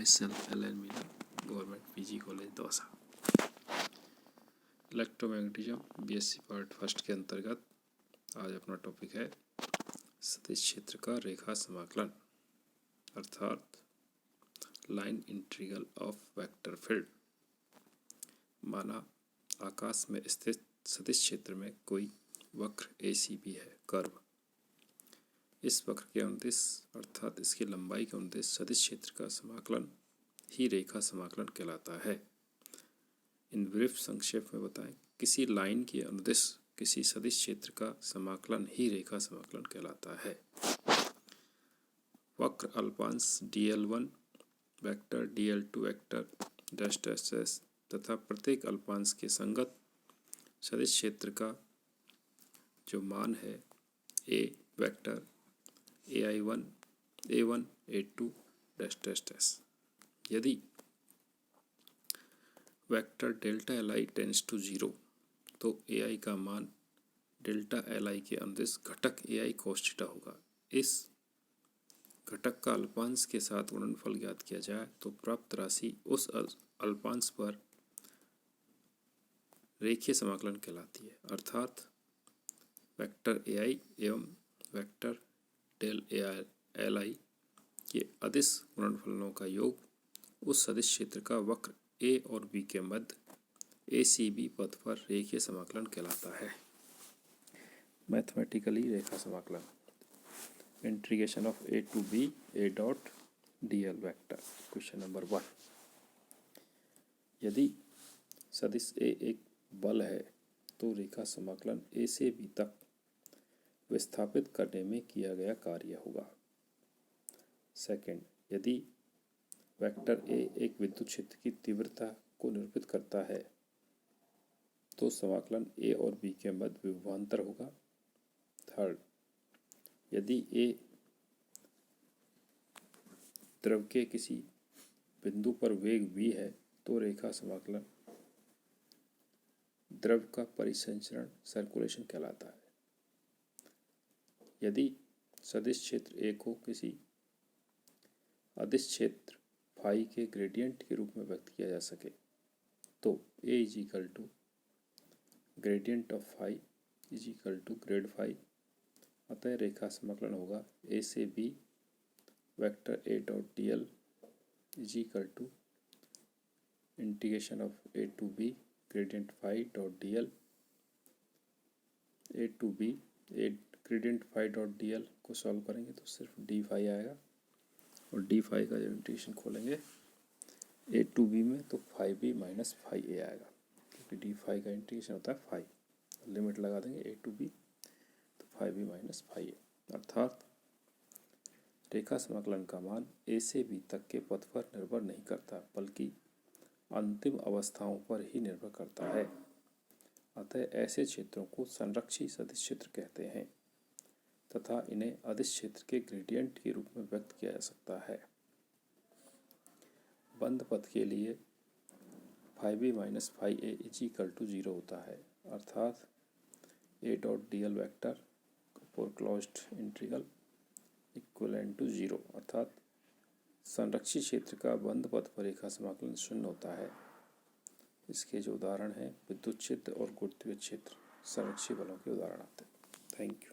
My self L N Meena, government PG college Dausa. Electromagnetism BSc part first के अंतर्गत आज अपना टॉपिक है सदिश क्षेत्र का रेखा समाकलन अर्थात line integral of vector field. माना आकाश में स्थित सदिश क्षेत्र में कोई वक्र एसीबी है, कर्व। इस वक्र के अनुदिश अर्थात इसकी लंबाई के अनुदिश सदिश क्षेत्र का समाकलन ही रेखा समाकलन कहलाता है। इन ब्रीफ संक्षेप में बताएं, किसी लाइन के अनुदिश किसी सदिश क्षेत्र का समाकलन ही रेखा समाकलन कहलाता है। वक्र अल्पांश dl1 vector dl2 vector dash dash dash तथा प्रत्येक अल्पांश के संगत सदिश क्षेत्र का जो मान है a vector ai1 a1 a2 dash dash dash. यदि vector delta li tends to 0 तो ai का मान डेल्टा li के अनुदिश घटक ai cos थीटा होगा। इस घटक का अल्पांश के साथ गुणनफल ज्ञात किया जाए तो प्राप्त राशि उस अल्पांश पर रेखीय समाकलन कहलाती है, अर्थात वेक्टर ai एवं वेक्टर डेल li के अदिश गुणनफलों का योग उस सदिश क्षेत्र का वक्र a और b के मध्य ACB पथ पर रेखीय समाकलन कहलाता है। मैथमेटिकली रेखा समाकलन integration of a to b a dot dl vector. Question number 1, यदि सदिश a एक बल है तो रेखा समाकलन a से b तक विस्थापित करने में किया गया कार्य होगा। सेकंड, यदि वेक्टर a एक विद्युत क्षेत्र की तीव्रता को निरूपित करता है तो समाकलन a और b के मध्य विभवांतर होगा। थर्ड, यदि a द्रव के किसी बिंदु पर वेग v है तो रेखा समाकलन द्रव का परिसंचरण सर्कुलेशन कहलाता है। यदि सदिश क्षेत्र A को किसी अदिश क्षेत्र फाई के ग्रेडियंट के रूप में व्यक्त किया जा सके तो A is equal to gradient of phi is equal to grad phi. अतः रेखा समाकलन होगा A से B vector A dot dl is equal to integration of A to B gradient phi dot dl A to B A gradient phi dot dl को solve करेंगे तो सिर्फ D phi आएगा और डी फाई का जब integration खोलेंगे A to B में तो फाई बी माइनस फाई ए आएगा, क्योंकि डी फाई का इंटीग्रेशन होता है फाई। लिमिट लगा देंगे A टू B तो फाई बी माइनस फाई ए, अर्थात रेखा समाकलन का मान A से B तक के पथ पर निर्भर नहीं करता बल्कि अंतिम अवस्थाओं पर ही निर्भर करता है। अतः ऐसे क्षेत्रों को संरक्षी सदिश क्षेत्र कहते हैं तथा इन्हें अदिश क्षेत्र के ग्रेडियंट के रूप में व्यक्त किया जा सकता है। बंद पथ के लिए phi B minus phi A is equal to 0 होता है, अर्थात A dot dl vector for closed integral equivalent to 0, अर्थात संरक्षित क्षेत्र का बंद पथ पर रेखा समाकलन 0 होता है। इसके जो उदाहरण हैं विद्युत क्षेत्र और गुरुत्वीय क्षेत्र संरक्षी बलों के उदाहरण आते हैं। Thank you.